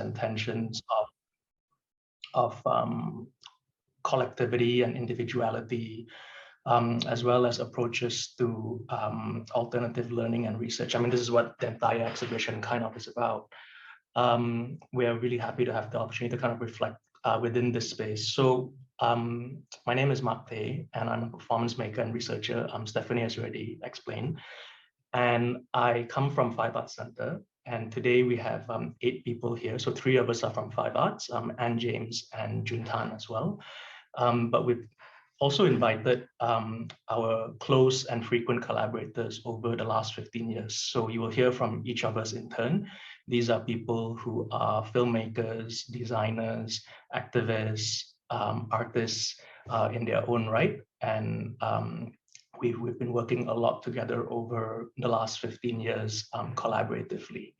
and tensions of collectivity and individuality, as well as approaches to alternative learning and research. I mean, this is what the entire exhibition kind of is about. We are really happy to have the opportunity to kind of reflect within this space. So my name is Mark Tay, and I'm a performance maker and researcher. Stephanie has already explained. And I come from Five Arts Center. And today we have 8 people here. So 3 of us are from Five Arts, Anne James and Jun Tan as well. But we've also invited our close and frequent collaborators over the last 15 years. So you will hear from each of us in turn. These are people who are filmmakers, designers, activists, artists in their own right. And we've been working a lot together over the last 15 years collaboratively.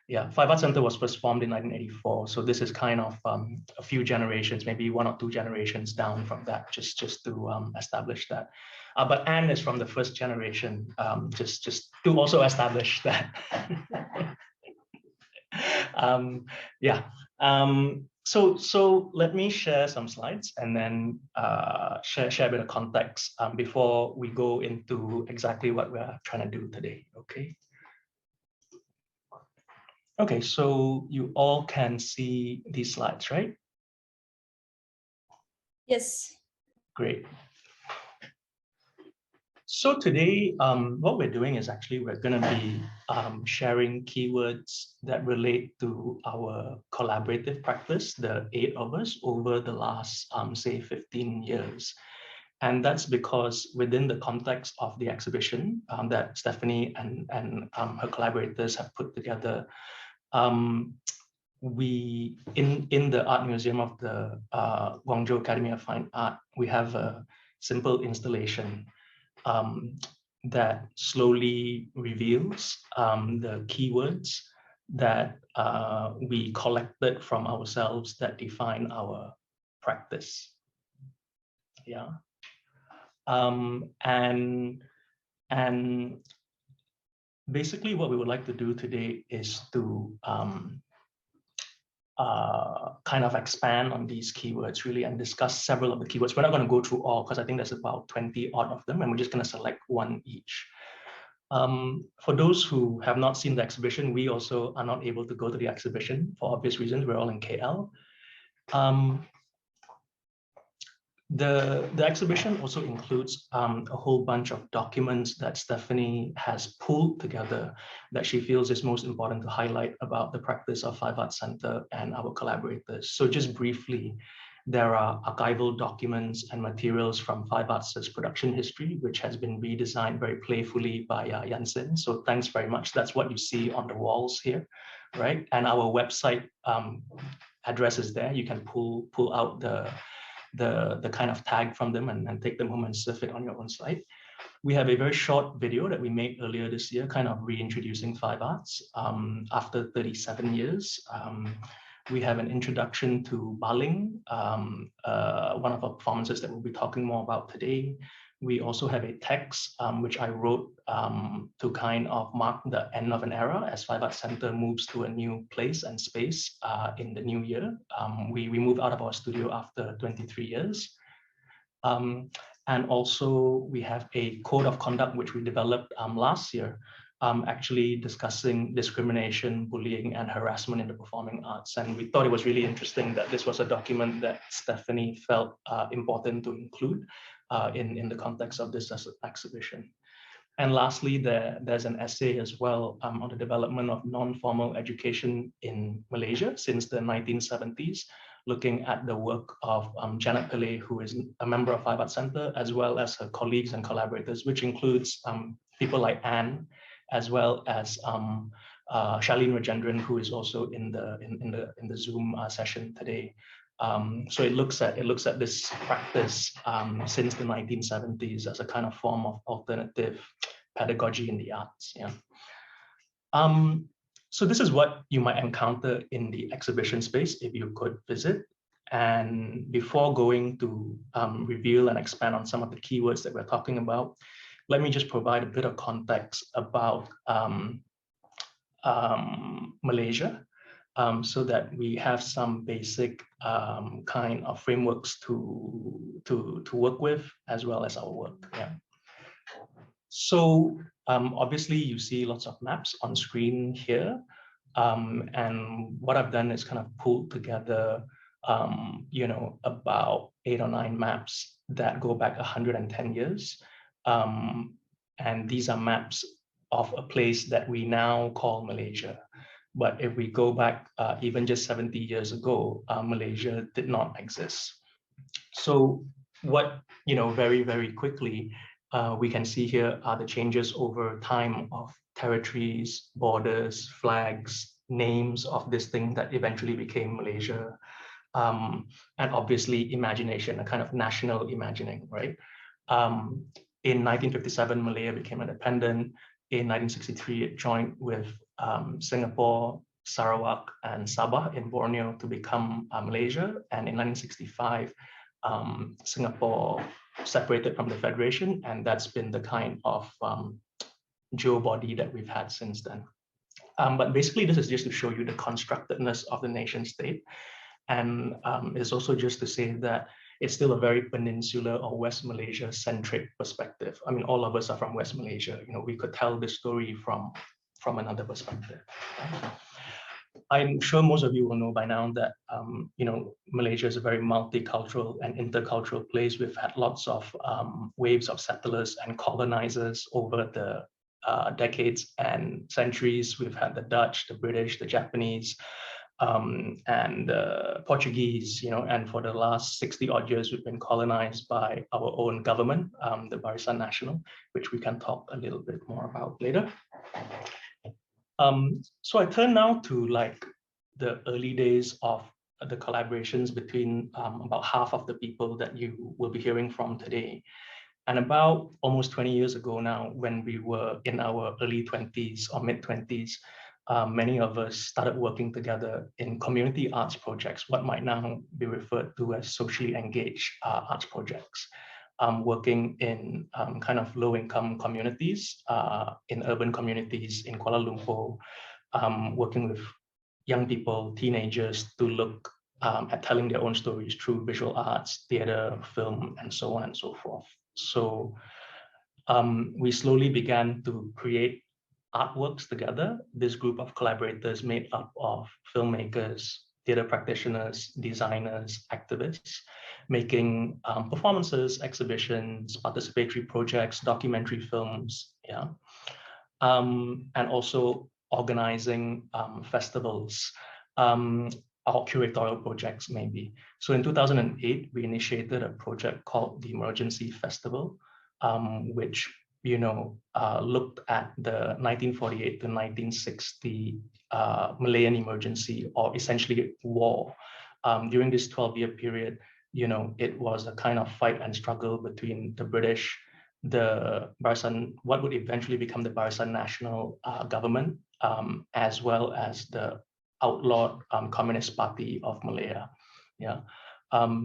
Yeah, Five Arts Center was first formed in 1984. So this is kind of a few generations, maybe 1 or 2 generations down from that, just to establish that. But Anne is from the first generation, just to also establish that. Yeah. So let me share some slides and then share a bit of context before we go into exactly what we're trying to do today, okay? Okay, so you all can see these slides, right? Yes. Great. So today, what we're doing is actually we're going to be sharing keywords that relate to our collaborative practice, the 8 of us, over the last, say, 15 years. And that's because within the context of the exhibition that Stephanie and her collaborators have put together, we, in the Art Museum of the Guangzhou Academy of Fine Art, we have a simple installation that slowly reveals the keywords that we collected from ourselves that define our practice. Yeah. And basically what we would like to do today is to kind of expand on these keywords really and discuss several of the keywords. We're not going to go through all because I think there's about 20 odd of them and we're just going to select 1 each. For those who have not seen the exhibition, we also are not able to go to the exhibition for obvious reasons. We're all in KL. The exhibition also includes a whole bunch of documents that Stephanie has pulled together that she feels is most important to highlight about the practice of Five Arts Center and our collaborators. So just briefly, there are archival documents and materials from Five Arts' production history, which has been redesigned very playfully by Yansin. So thanks very much. That's what you see on the walls here, right? And our website address is there. You can pull out the kind of tag from them and take them home and surf it on your own site. We have a very short video that we made earlier this year, kind of reintroducing Five Arts after 37 years. We have an introduction to Baling, one of our performances that we'll be talking more about today. We also have a text which I wrote to kind of mark the end of an era as Five Arts Center moves to a new place and space in the new year. We moved out of our studio after 23 years. And also we have a code of conduct which we developed last year, actually discussing discrimination, bullying, and harassment in the performing arts. And we thought it was really interesting that this was a document that Stephanie felt important to include in the context of this exhibition. And lastly, there's an essay as well on the development of non-formal education in Malaysia since the 1970s, looking at the work of Janet Pillay, who is a member of Five Arts Center, as well as her colleagues and collaborators, which includes people like Anne, as well as Charlene Rajendran, who is also in the Zoom session today. So it looks at this practice since the 1970s as a kind of form of alternative pedagogy in the arts. Yeah. So this is what you might encounter in the exhibition space if you could visit. And before going to reveal and expand on some of the keywords that we're talking about, let me just provide a bit of context about Malaysia. so that we have some basic kind of frameworks to work with, as well as our work. Yeah. So obviously you see lots of maps on screen here. And what I've done is kind of pulled together, about 8 or 9 maps that go back 110 years. And these are maps of a place that we now call Malaysia. But if we go back even just 70 years ago, Malaysia did not exist. So what, very, very quickly, we can see here are the changes over time of territories, borders, flags, names of this thing that eventually became Malaysia. And obviously imagination, a kind of national imagining, right? In 1957, Malaya became independent. In 1963, it joined with Singapore, Sarawak, and Sabah in Borneo to become Malaysia. And in 1965, Singapore separated from the Federation, and that's been the kind of geo-body that we've had since then. But basically, this is just to show you the constructedness of the nation state. And it's also just to say that it's still a very peninsular or West Malaysia centric perspective. I mean, all of us are from West Malaysia. We could tell the story from another perspective. I'm sure most of you will know by now that Malaysia is a very multicultural and intercultural place. We've had lots of waves of settlers and colonizers over the decades and centuries. We've had the Dutch, the British, the Japanese, and Portuguese, and for the last 60 odd years, we've been colonized by our own government, the Barisan Nasional, which we can talk a little bit more about later. So I turn now to the early days of the collaborations between about half of the people that you will be hearing from today. And about almost 20 years ago now, when we were in our early 20s or mid 20s, many of us started working together in community arts projects, what might now be referred to as socially engaged arts projects, working in kind of low-income communities, in urban communities in Kuala Lumpur, working with young people, teenagers, to look at telling their own stories through visual arts, theater, film, and so on and so forth. So we slowly began to create artworks together. This group of collaborators made up of filmmakers, theater practitioners, designers, activists, making performances, exhibitions, participatory projects, documentary films, yeah, and also organizing festivals, or curatorial projects maybe. So in 2008, we initiated a project called the Emergency Festival, which looked at the 1948 to 1960 Malayan Emergency, or essentially war. During this 12-year period, it was a kind of fight and struggle between the British, the Barisan, what would eventually become the Barisan Nasional government, as well as the outlawed Communist Party of Malaya. Yeah.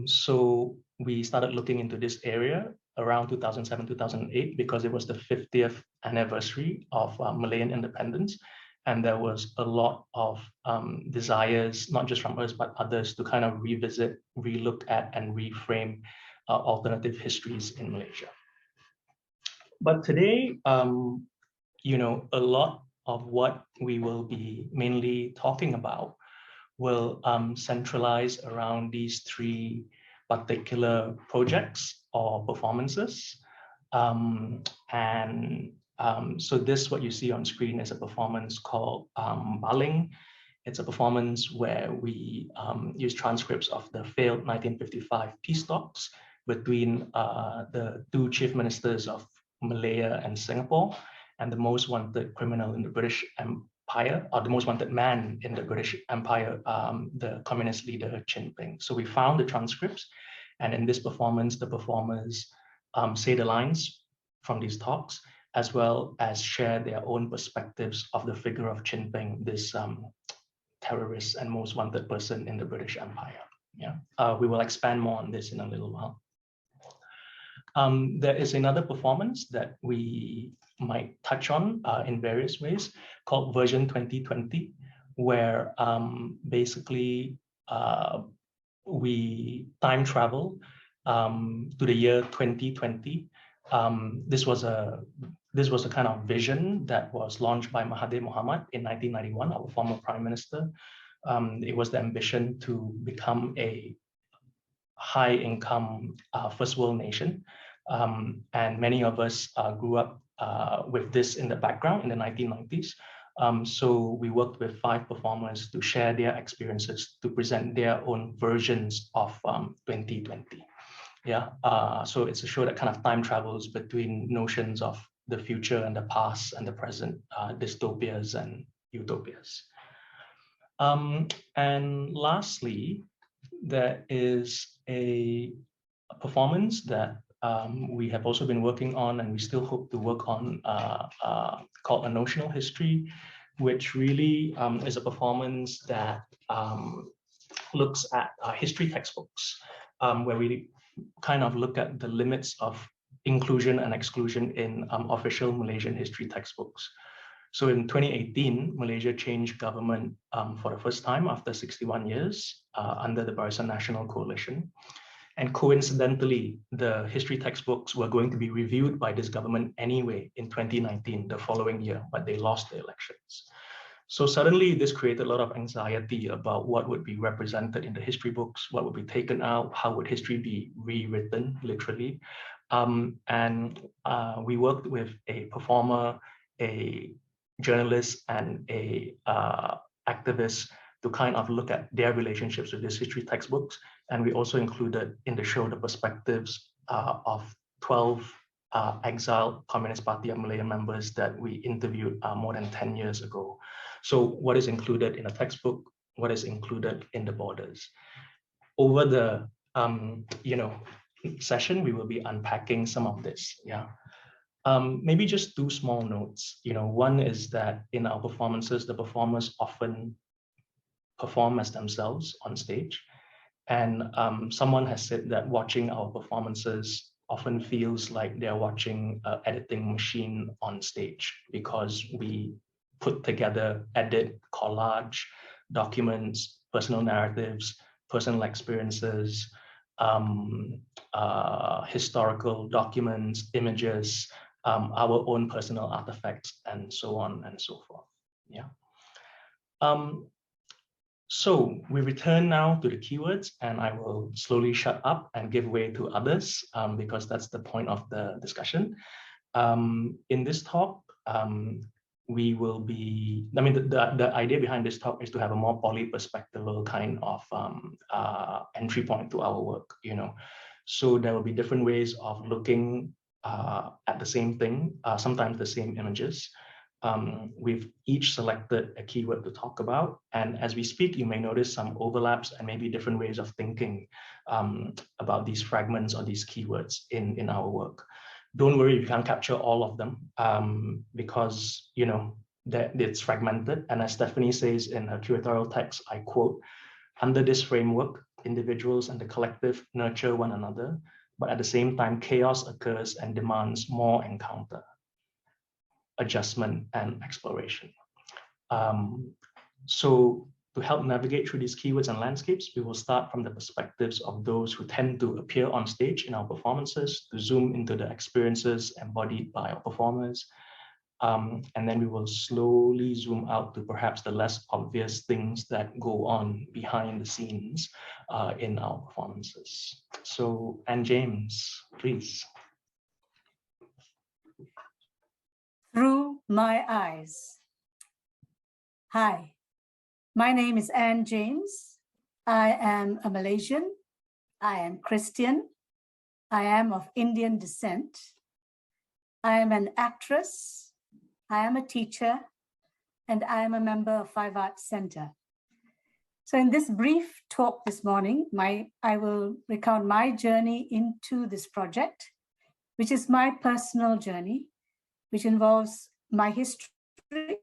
So we started looking into this area around 2007, 2008, because it was the 50th anniversary of Malayan independence. And there was a lot of desires, not just from us, but others, to kind of revisit, relook at, and reframe alternative histories in Malaysia. But today, a lot of what we will be mainly talking about will centralize around these 3 particular projects or performances. So this, what you see on screen, is a performance called Baling. It's a performance where we use transcripts of the failed 1955 peace talks between the 2 chief ministers of Malaya and Singapore, and the most wanted criminal in the British Empire, or the most wanted man in the British Empire, the communist leader Chin Peng. So we found the transcripts, and in this performance, the performers say the lines from these talks, as well as share their own perspectives of the figure of Chin Peng, this terrorist and most wanted person in the British Empire. Yeah, we will expand more on this in a little while. There is another performance that we might touch on in various ways, called Version 2020, where basically we time travel to the year 2020. This was a kind of vision that was launched by Mahathir Mohamad in 1991, our former Prime Minister. It was the ambition to become a high-income first world nation. And many of us grew up with this in the background in the 1990s. So we worked with 5 performers to share their experiences, to present their own versions of 2020. Yeah, so it's a show that kind of time travels between notions of the future and the past and the present, dystopias and utopias. And lastly, there is a performance that we have also been working on, and we still hope to work on, called A Notional History, which really is a performance that looks at history textbooks, where we kind of look at the limits of inclusion and exclusion in official Malaysian history textbooks. So in 2018, Malaysia changed government for the first time after 61 years under the Barisan Nasional Coalition. And coincidentally, the history textbooks were going to be reviewed by this government anyway in 2019, the following year, but they lost the elections. So suddenly this created a lot of anxiety about what would be represented in the history books, what would be taken out, how would history be rewritten, literally. And we worked with a performer, a journalist, and a activist to kind of look at their relationships with these history textbooks. And we also included in the show the perspectives of 12 exiled Communist Party of Malaya members that we interviewed more than 10 years ago. So what is included in a textbook, what is included in the borders. Over the session, we will be unpacking some of this. Yeah. Maybe just 2 small notes. One is that in our performances, the performers often perform as themselves on stage. And someone has said that watching our performances often feels like they're watching an editing machine on stage, because we put together, edit, collage, documents, personal narratives, personal experiences, historical documents, images, our own personal artifacts, and so on and so forth. Yeah. So we return now to the keywords, and I will slowly shut up and give way to others, because that's the point of the discussion. In this talk, we will be, the idea behind this talk is to have a more polyperspectival kind of entry point to our work, So there will be different ways of looking at the same thing, sometimes the same images. We've each selected a keyword to talk about, and as we speak, you may notice some overlaps and maybe different ways of thinking about these fragments or these keywords in our work. Don't worry if you can't capture all of them, because that it's fragmented. And as Stephanie says in her curatorial text, I quote, "Under this framework, individuals and the collective nurture one another, but at the same time, chaos occurs and demands more encounter, adjustment, and exploration." So to help navigate through these keywords and landscapes, we will start from the perspectives of those who tend to appear on stage in our performances, to zoom into the experiences embodied by our performers. And then we will slowly zoom out to perhaps the less obvious things that go on behind the scenes in our performances. So, Anne James, please. Through my eyes. Hi, my name is Anne James. I am a Malaysian. I am Christian. I am of Indian descent. I am an actress. I am a teacher, and I am a member of Five Arts Center. So in this brief talk this morning, I will recount my journey into this project, which is my personal journey, which involves my history,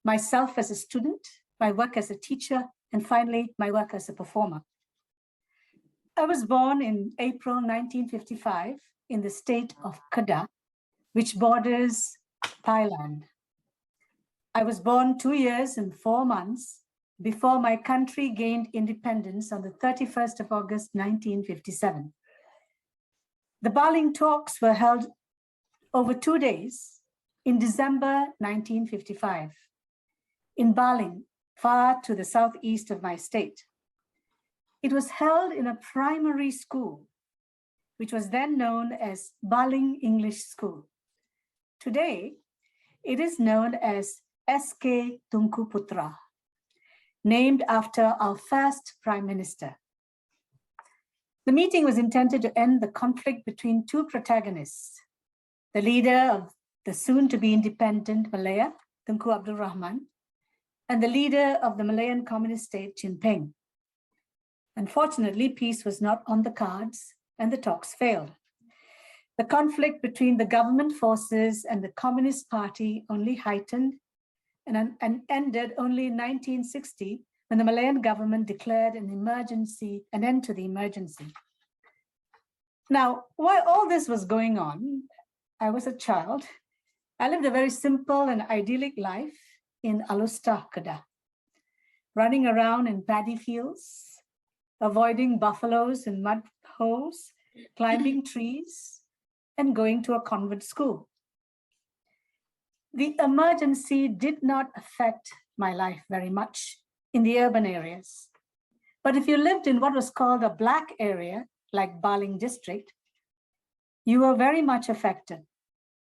myself as a student, my work as a teacher, and finally, my work as a performer. I was born in April 1955 in the state of Kedah, which borders Thailand. I was born 2 years and 4 months before my country gained independence on the 31st of August, 1957. The Baling talks were held over 2 days in December 1955 in Baling, far to the southeast of my state. It was held in a primary school, which was then known as Baling English School. Today, it is known as SK Tunku Putra, named after our first Prime Minister. The meeting was intended to end the conflict between two protagonists, the leader of the soon-to-be independent Malaya, Tunku Abdul Rahman, and the leader of the Malayan communist state, Chin Peng. Unfortunately, peace was not on the cards and the talks failed. The conflict between the government forces and the Communist Party only heightened and ended only in 1960 when the Malayan government declared an end to the emergency. Now, while all this was going on, I was a child. I lived a very simple and idyllic life in Alusta, Kedah, running around in paddy fields, avoiding buffaloes in mud holes, climbing trees, and going to a convent school. The emergency did not affect my life very much in the urban areas. But if you lived in what was called a black area, like Baling district, you were very much affected.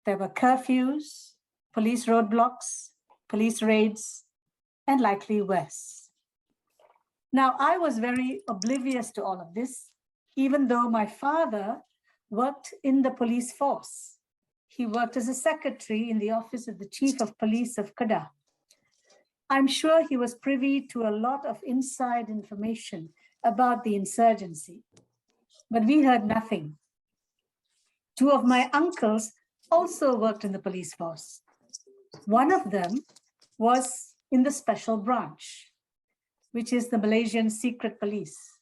There were curfews, police roadblocks, police raids, and likely worse. Now, I was very oblivious to all of this, even though my father worked in the police force. He worked as a secretary in the office of the Chief of Police of Kedah. I'm sure he was privy to a lot of inside information about the insurgency, but we heard nothing. Two of my uncles also worked in the police force. One of them was in the special branch, which is the Malaysian secret police.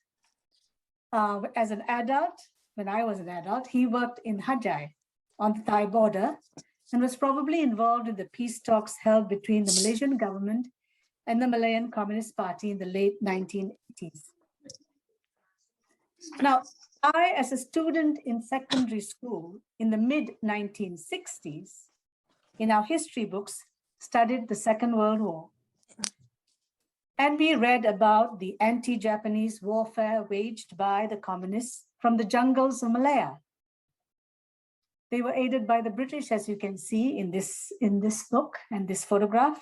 As an adult, when I was an adult, he worked in Hajai on the Thai border and was probably involved in the peace talks held between the Malaysian government and the Malayan Communist Party in the late 1980s. Now, I, as a student in secondary school in the mid-1960s, in our history books, studied the Second World War. And we read about the anti-Japanese warfare waged by the communists from the jungles of Malaya. They were aided by the British, as you can see in this book and this photograph.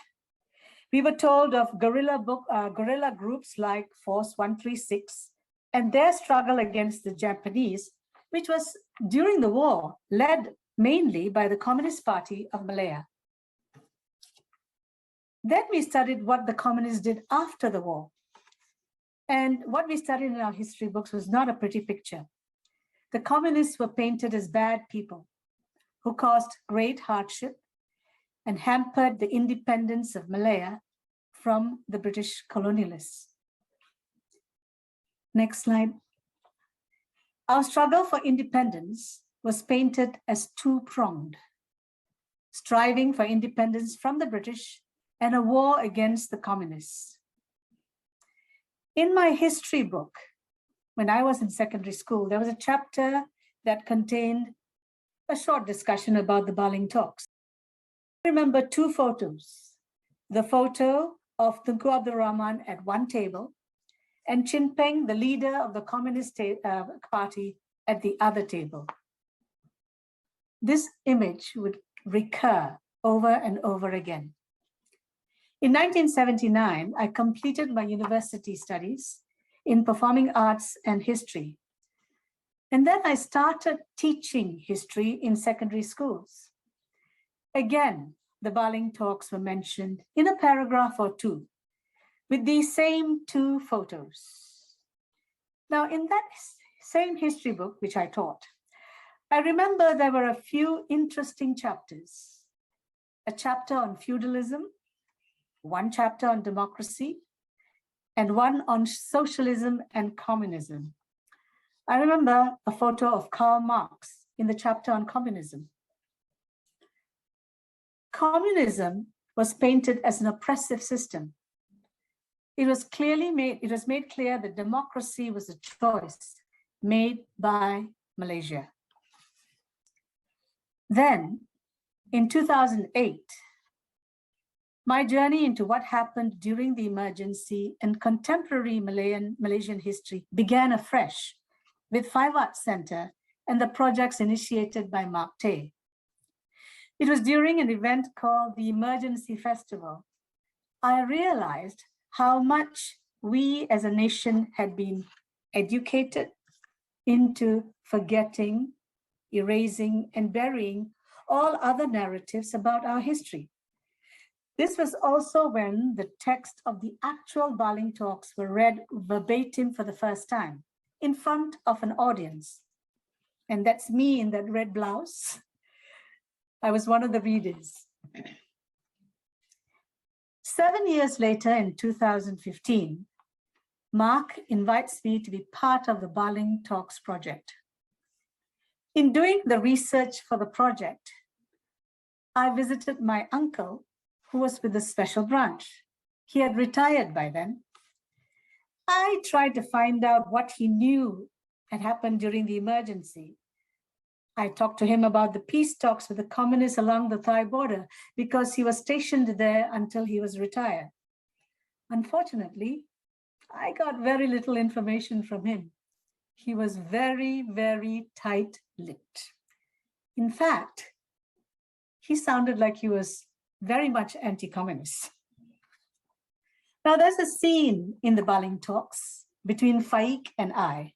We were told of guerrilla groups like Force 136 and their struggle against the Japanese, which was during the war led mainly by the Communist Party of Malaya. Then we studied what the communists did after the war. And what we studied in our history books was not a pretty picture. The communists were painted as bad people who caused great hardship and hampered the independence of Malaya from the British colonialists. Next slide. Our struggle for independence was painted as two-pronged, striving for independence from the British and a war against the communists. In my history book, when I was in secondary school, there was a chapter that contained a short discussion about the Baling talks. I remember two photos, the photo of Tunku Abdul Rahman at one table and Chin Peng, the leader of the Communist Party, at the other table. This image would recur over and over again. In 1979, I completed my university studies in performing arts and history. And then I started teaching history in secondary schools. Again, the Baling talks were mentioned in a paragraph or two with these same two photos. Now, in that same history book, which I taught, I remember there were a few interesting chapters. A chapter on feudalism, one chapter on democracy, and one on socialism and communism. I remember a photo of Karl Marx in the chapter on communism. Communism was painted as an oppressive system. It was made clear that democracy was a choice made by Malaysia. Then, in 2008, my journey into what happened during the emergency and contemporary Malaysian history began afresh with Five Arts Centre and the projects initiated by Mark Tay. It was during an event called the Emergency Festival. I realized how much we as a nation had been educated into forgetting, erasing, and burying all other narratives about our history. This was also when the text of the actual Baling talks were read verbatim for the first time in front of an audience. And that's me in that red blouse. I was one of the readers. 7 years later, in 2015, Mark invites me to be part of the Baling Talks project. In doing the research for the project, I visited my uncle, who was with the special branch. He had retired by then. I tried to find out what he knew had happened during the emergency. I talked to him about the peace talks with the communists along the Thai border because he was stationed there until he was retired. Unfortunately, I got very little information from him. He was very, very tight-lipped. In fact, he sounded like he was very much anti-communist. Now there's a scene in the Baling talks between Faiq and I,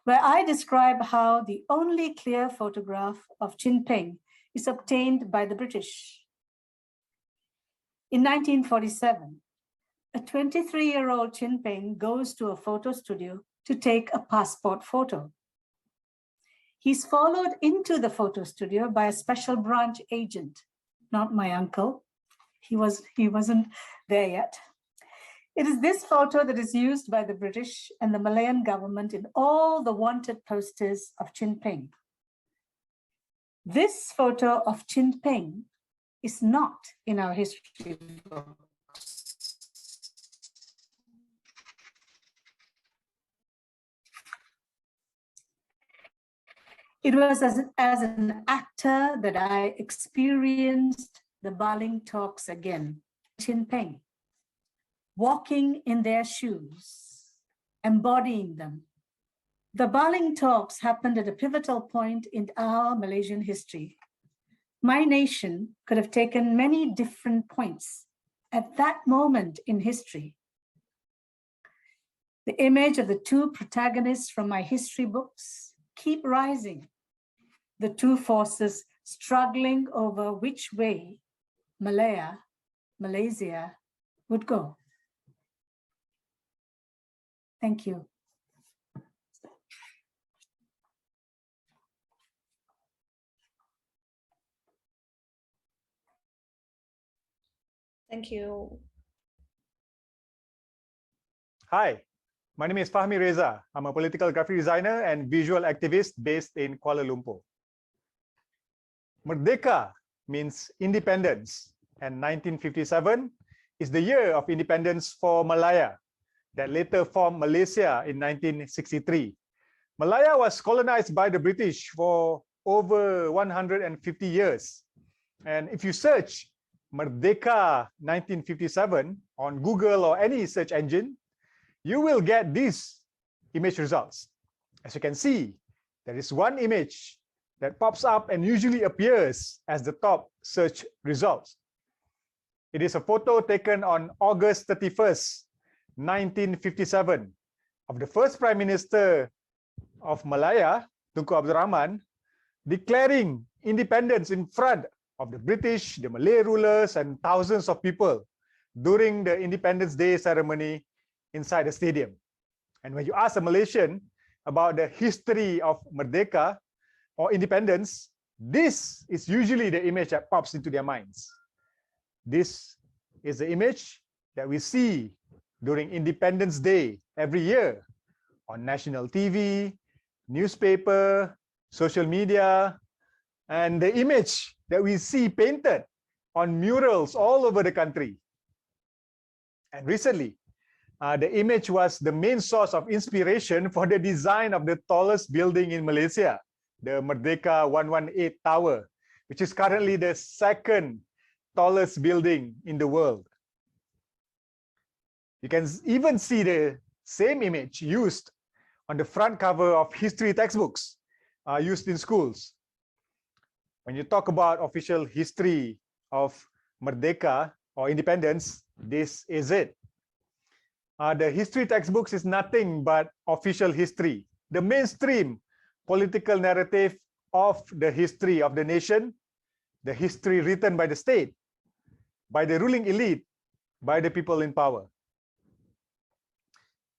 where I describe how the only clear photograph of Chin Peng is obtained by the British. In 1947, a 23-year-old Chin Peng goes to a photo studio to take a passport photo. He's followed into the photo studio by a special branch agent, not my uncle. He wasn't there yet. It is this photo that is used by the British and the Malayan government in all the wanted posters of Chin Peng. This photo of Chin Peng is not in our history books. It was as an actor that I experienced the Baling talks again, Chin Peng, walking in their shoes, embodying them. The Baling talks happened at a pivotal point in our Malaysian history. My nation could have taken many different points at that moment in history. The image of the two protagonists from my history books keep rising. The two forces struggling over which way Malaysia would go. Thank you. Thank you. Hi, my name is Fahmi Reza. I'm a political graphic designer and visual activist based in Kuala Lumpur. Merdeka means independence, and 1957 is the year of independence for Malaya, that later formed Malaysia in 1963. Malaya was colonized by the British for over 150 years. And if you search Merdeka 1957 on Google or any search engine, you will get these image results. As you can see, there is one image that pops up and usually appears as the top search results. It is a photo taken on August 31st, 1957, of the first Prime Minister of Malaya, Tunku Abdul Rahman, declaring independence in front of the British, the Malay rulers, and thousands of people during the Independence Day ceremony inside the stadium. And when you ask a Malaysian about the history of Merdeka or independence, this is usually the image that pops into their minds. This is the image that we see during Independence Day every year on national TV, newspaper, social media, and the image that we see painted on murals all over the country. And recently, the image was the main source of inspiration for the design of the tallest building in Malaysia, the Merdeka 118 Tower, which is currently the second tallest building in the world. You can even see the same image used on the front cover of history textbooks used in schools. When you talk about official history of Merdeka or independence, this is it. The history textbooks is nothing but official history, the mainstream political narrative of the history of the nation, the history written by the state, by the ruling elite, by the people in power.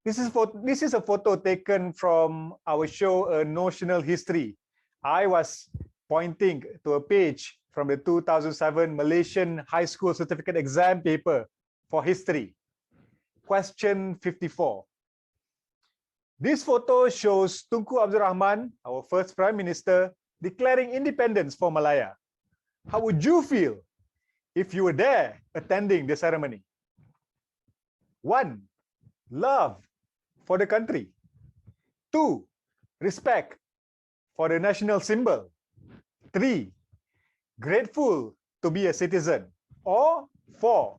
This is a photo taken from our show, A Notional History. I was pointing to a page from the 2007 Malaysian High School Certificate Exam paper for history. Question 54. This photo shows Tunku Abdul Rahman, our first Prime Minister, declaring independence for Malaya. How would you feel if you were there attending the ceremony? 1. Love for the country. 2. Respect for the national symbol. 3. Grateful to be a citizen. Or 4.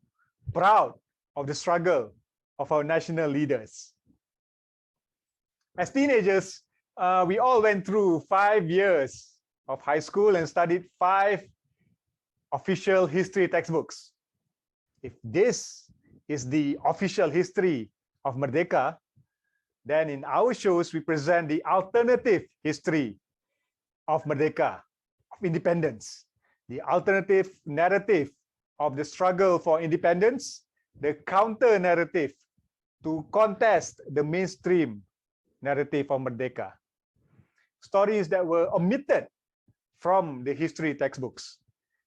Proud of the struggle of our national leaders. As teenagers, we all went through 5 years of high school and studied 5 official history textbooks. If this is the official history of Merdeka, then in our shows, we present the alternative history of Merdeka, of independence, the alternative narrative of the struggle for independence, the counter narrative to contest the mainstream narrative of Merdeka. Stories that were omitted from the history textbooks.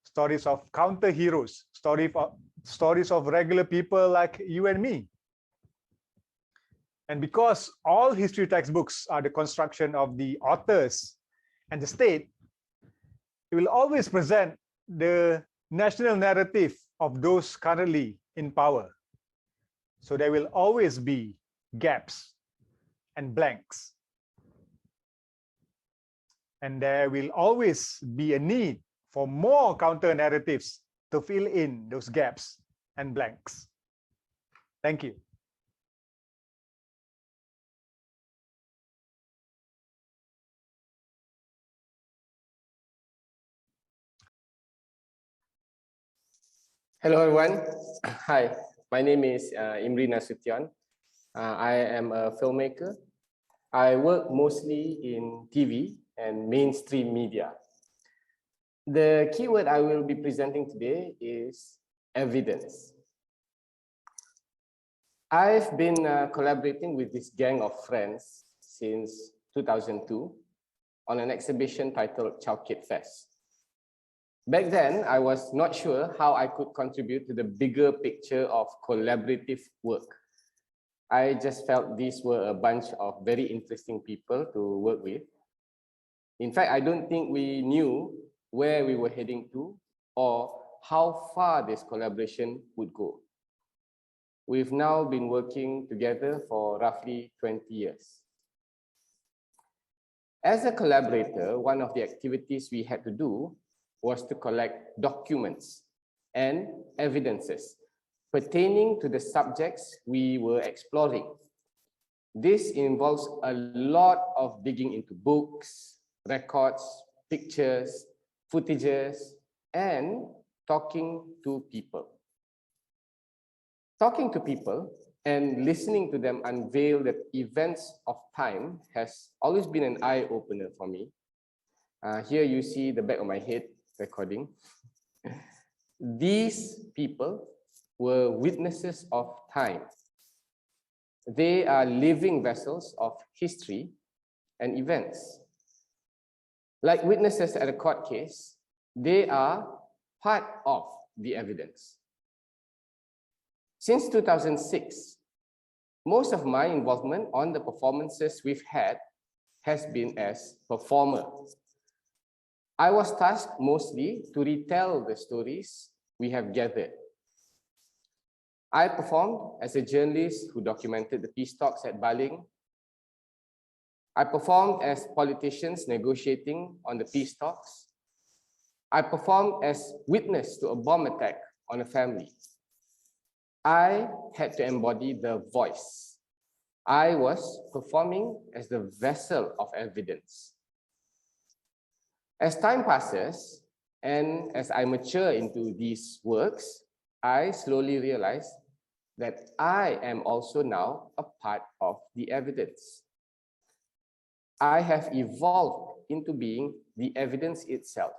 Stories of counter heroes, stories of regular people like you and me. And because all history textbooks are the construction of the authors and the state, it will always present the national narrative of those currently in power. So there will always be gaps and blanks. And there will always be a need for more counter narratives to fill in those gaps and blanks. Thank you. Hello everyone. Hi, my name is Imri Nasution. I am a filmmaker. I work mostly in TV and mainstream media. The keyword I will be presenting today is evidence. I've been collaborating with this gang of friends since 2002 on an exhibition titled Curated Fest. Back then, I was not sure how I could contribute to the bigger picture of collaborative work. I just felt these were a bunch of very interesting people to work with. In fact, I don't think we knew where we were heading to or how far this collaboration would go. We've now been working together for roughly 20 years. As a collaborator, one of the activities we had to do was to collect documents and evidences pertaining to the subjects we were exploring. This involves a lot of digging into books, records, pictures, footages, and talking to people. Talking to people and listening to them unveil the events of time has always been an eye-opener for me. Here you see the back of my head recording. These people were witnesses of time. They are living vessels of history and events. Like witnesses at a court case, they are part of the evidence. Since 2006, most of my involvement on the performances we've had has been as performer. I was tasked mostly to retell the stories we have gathered. I performed as a journalist who documented the peace talks at Baling. I performed as politicians negotiating on the peace talks. I performed as witness to a bomb attack on a family. I had to embody the voice. I was performing as the vessel of evidence. As time passes, and as I mature into these works, I slowly realized that I am also now a part of the evidence. I have evolved into being the evidence itself.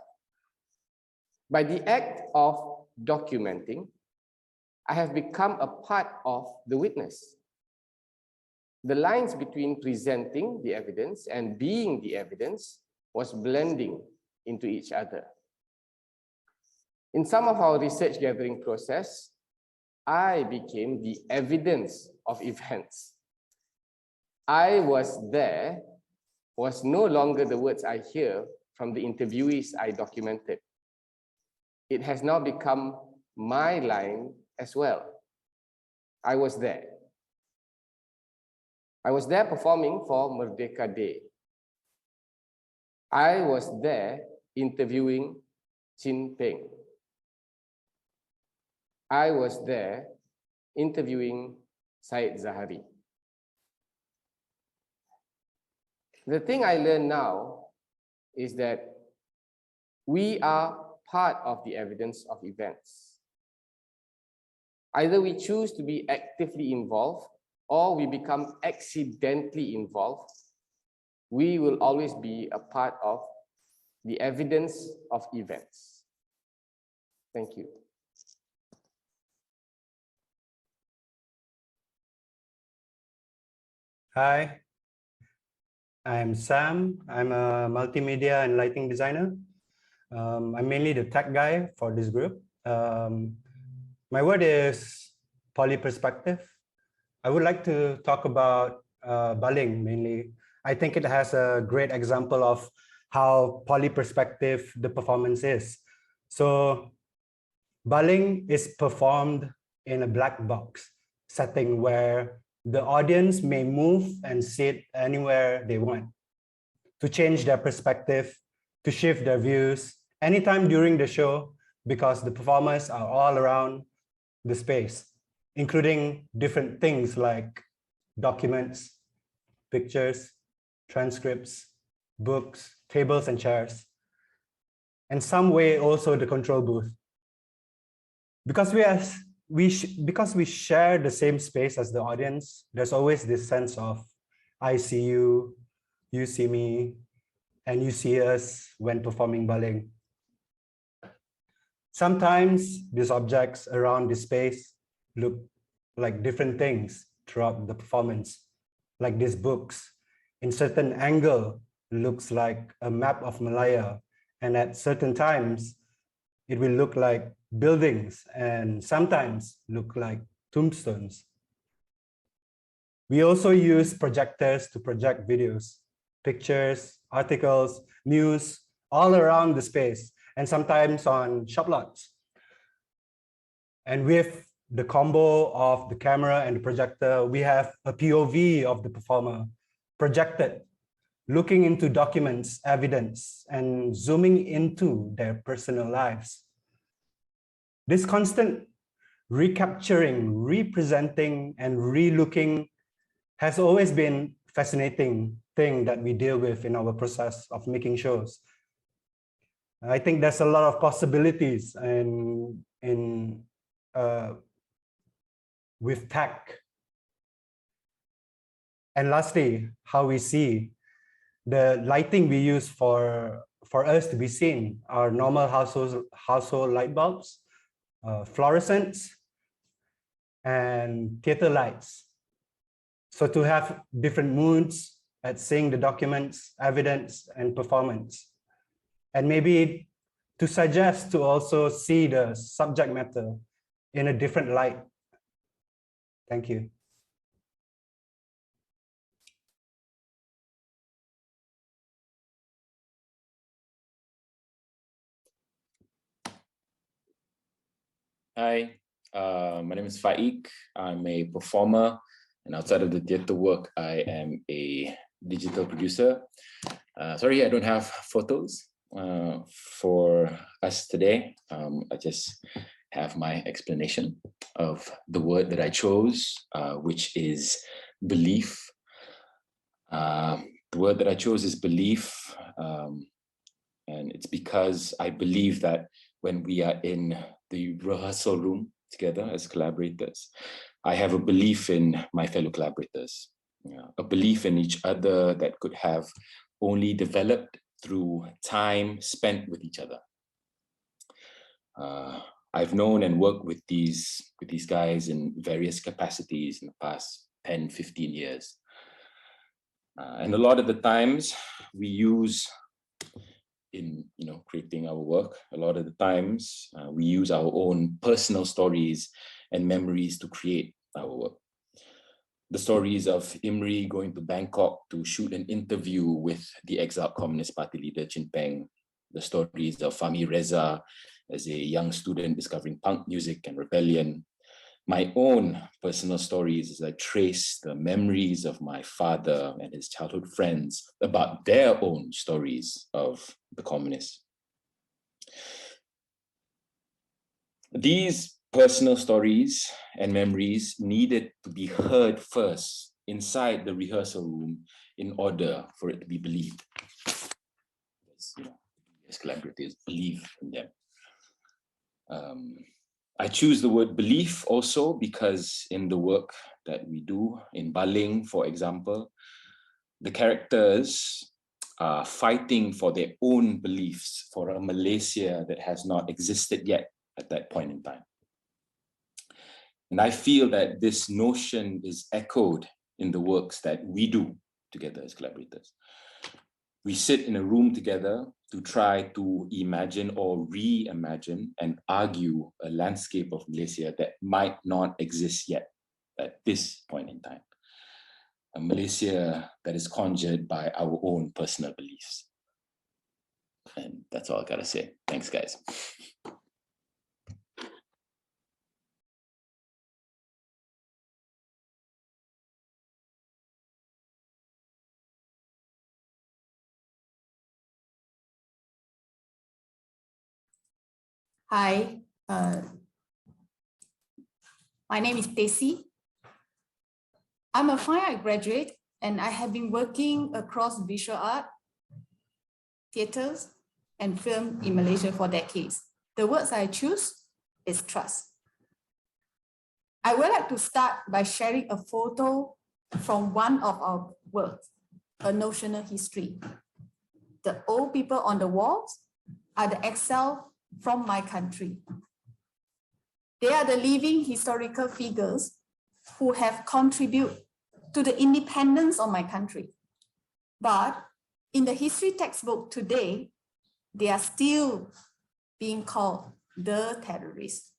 By the act of documenting, I have become a part of the witness. The lines between presenting the evidence and being the evidence was blending into each other. In some of our research gathering process, I became the evidence of events. I was there was no longer the words I hear from the interviewees I documented. It has now become my line as well. I was there. I was there performing for Merdeka Day. I was there interviewing Chin Peng. I was there interviewing Said Zahari. The thing I learn now is that we are part of the evidence of events. Either we choose to be actively involved or we become accidentally involved, we will always be a part of the evidence of events. Thank you. Hi, I'm Sam. I'm a multimedia and lighting designer. I'm mainly the tech guy for this group. My word is polyperspective. I would like to talk about Baling mainly. I think it has a great example of how polyperspective the performance is. So Baling is performed in a black box setting where the audience may move and sit anywhere they want to change their perspective, to shift their views anytime during the show, because the performers are all around the space, including different things like documents, pictures, transcripts, books, tables and chairs, and some way also the control booth. Because we share the same space as the audience, there's always this sense of I see you, you see me, and you see us when performing Baling. Sometimes these objects around the space look like different things throughout the performance, like these books. In certain angle, looks like a map of Malaya, and at certain times, it will look like buildings and sometimes look like tombstones. We also use projectors to project videos, pictures, articles, news, all around the space, and sometimes on shop lots. And with the combo of the camera and the projector, we have a POV of the performer projected, looking into documents, evidence, and zooming into their personal lives. This constant recapturing, representing, and relooking has always been a fascinating thing that we deal with in our process of making shows. I think there's a lot of possibilities with tech. And lastly, how we see the lighting we use for us to be seen are normal household light bulbs, fluorescents, and theater lights. So to have different moods at seeing the documents, evidence, and performance. And maybe to suggest to also see the subject matter in a different light. Thank you. Hi, my name is Faiq. I'm a performer, and outside of the theatre work, I am a digital producer. Sorry, I don't have photos for us today. I just have my explanation of the word that I chose, which is belief. The word that I chose is belief, and it's because I believe that when we are in the rehearsal room together as collaborators, I have a belief in my fellow collaborators, a belief in each other that could have only developed through time spent with each other. I've known and worked with these guys in various capacities in the past 10, 15 years. And a lot of the times we use in creating our work, a lot of the times we use our own personal stories and memories to create our work. The stories of Imri going to Bangkok to shoot an interview with the exiled Communist Party leader Chin Peng, the stories of Fahmi Reza as a young student discovering punk music and rebellion, my own personal stories as I trace the memories of my father and his childhood friends about their own stories of the communists. These personal stories and memories needed to be heard first inside the rehearsal room in order for it to be believed. As collaborators, believe in them. I choose the word belief also because in the work that we do in Baling, for example, the characters are fighting for their own beliefs for a Malaysia that has not existed yet at that point in time. And I feel that this notion is echoed in the works that we do together as collaborators. We sit in a room together to try to imagine or reimagine and argue a landscape of Malaysia that might not exist yet at this point in time. A Malaysia that is conjured by our own personal beliefs. And that's all I gotta say. Thanks, guys. Hi, my name is Desi. I'm a fine art graduate and I have been working across visual art, theatres, and film in Malaysia for decades. The words I choose is trust. I would like to start by sharing a photo from one of our works, A Notional History. The old people on the walls are the exiled from my country. They are the living historical figures who have contributed to the independence of my country. But in the history textbook today, they are still being called the terrorists.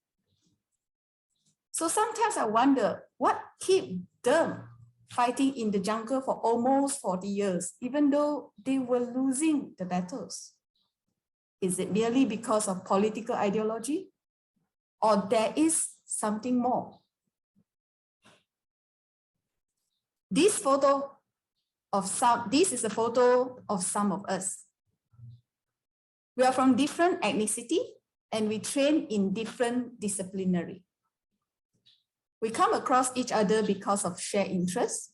So sometimes I wonder what keeps them fighting in the jungle for almost 40 years, even though they were losing the battles. Is it merely because of political ideology? Or there is something more? This is a photo of some of us. We are from different ethnicity and we train in different disciplinary. We come across each other because of shared interests.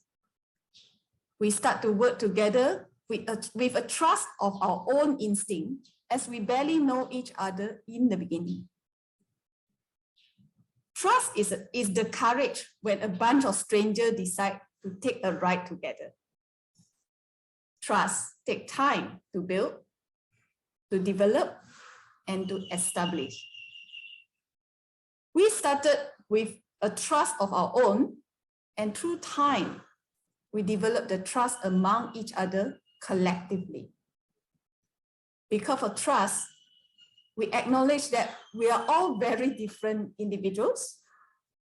We start to work together with a trust of our own instinct as we barely know each other in the beginning. Trust is the courage when a bunch of strangers decide to take a ride together. Trust takes time to build, to develop, and to establish. We started with a trust of our own, and through time, we developed the trust among each other collectively. Because of trust, we acknowledge that we are all very different individuals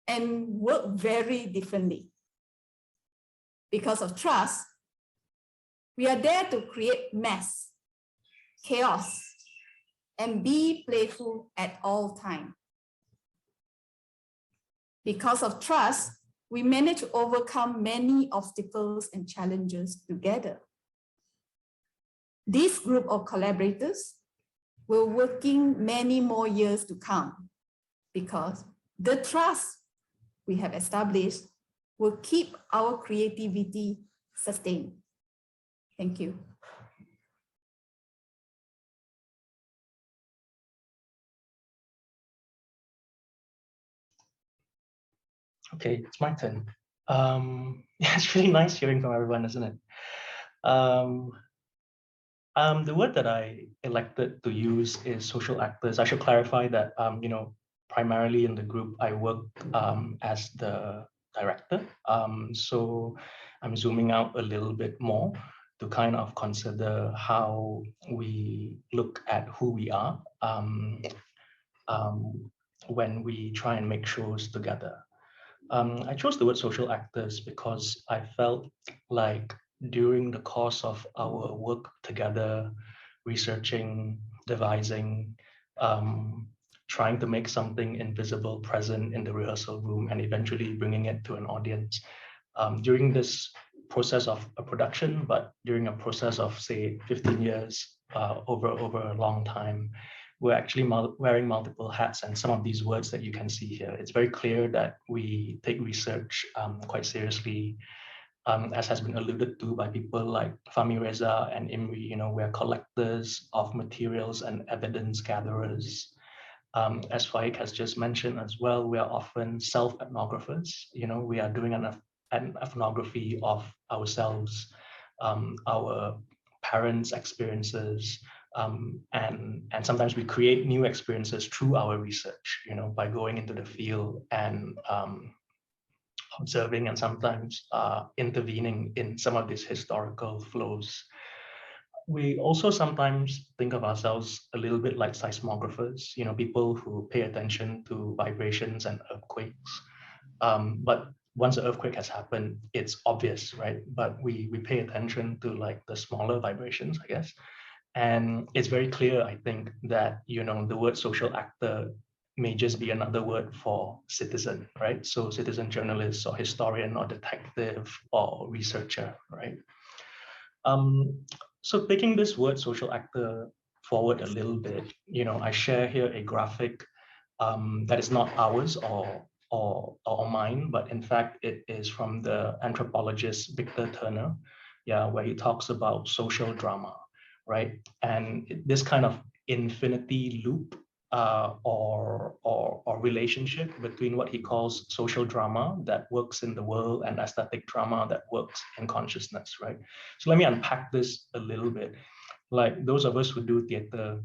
and work very differently. Because of trust, we are there to create mess, chaos, and be playful at all times. Because of trust, we managed to overcome many obstacles and challenges together. This group of collaborators will working many more years to come because the trust we have established will keep our creativity sustained. Thank you. Okay, it's my turn. It's really nice hearing from everyone, isn't it? The word that I elected to use is social actors. I should clarify that, primarily in the group, I work as the director. So I'm zooming out a little bit more to kind of consider how we look at who we are when we try and make shows together. I chose the word social actors because I felt like during the course of our work together, researching, devising, trying to make something invisible present in the rehearsal room and eventually bringing it to an audience. During this process of a production, but during a process of, say, 15 years, over a long time, we're actually wearing multiple hats, and some of these words that you can see here, it's very clear that we take research quite seriously, as has been alluded to by people like Fahmi, Reza, and Imri. We're collectors of materials and evidence gatherers. As Faiq has just mentioned as well, we are often self-ethnographers. We are doing an ethnography of ourselves, our parents' experiences, and sometimes we create new experiences through our research, by going into the field and observing and sometimes intervening in some of these historical flows. We also sometimes think of ourselves a little bit like seismographers, people who pay attention to vibrations and earthquakes. But once an earthquake has happened, it's obvious, right? But we pay attention to like the smaller vibrations, I guess. And it's very clear, I think, that, the word social actor may just be another word for citizen, right? So citizen journalist or historian or detective or researcher, right? So taking this word social actor forward a little bit, I share here a graphic that is not ours or mine, but in fact, it is from the anthropologist Victor Turner, where he talks about social drama, right? And this kind of infinity loop or relationship between what he calls social drama that works in the world and aesthetic drama that works in consciousness, right? So let me unpack this a little bit. Like those of us who do theater,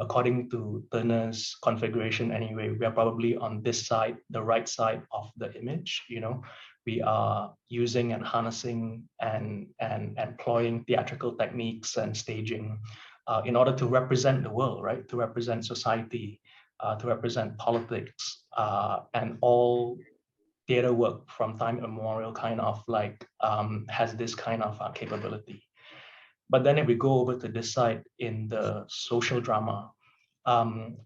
according to Turner's configuration anyway, we are probably on this side, the right side of the image, we are using and harnessing and employing theatrical techniques and staging in order to represent the world, right? To represent society, to represent politics, and all theater work from time immemorial kind of like has this kind of capability. But then if we go over to this side in the social drama, in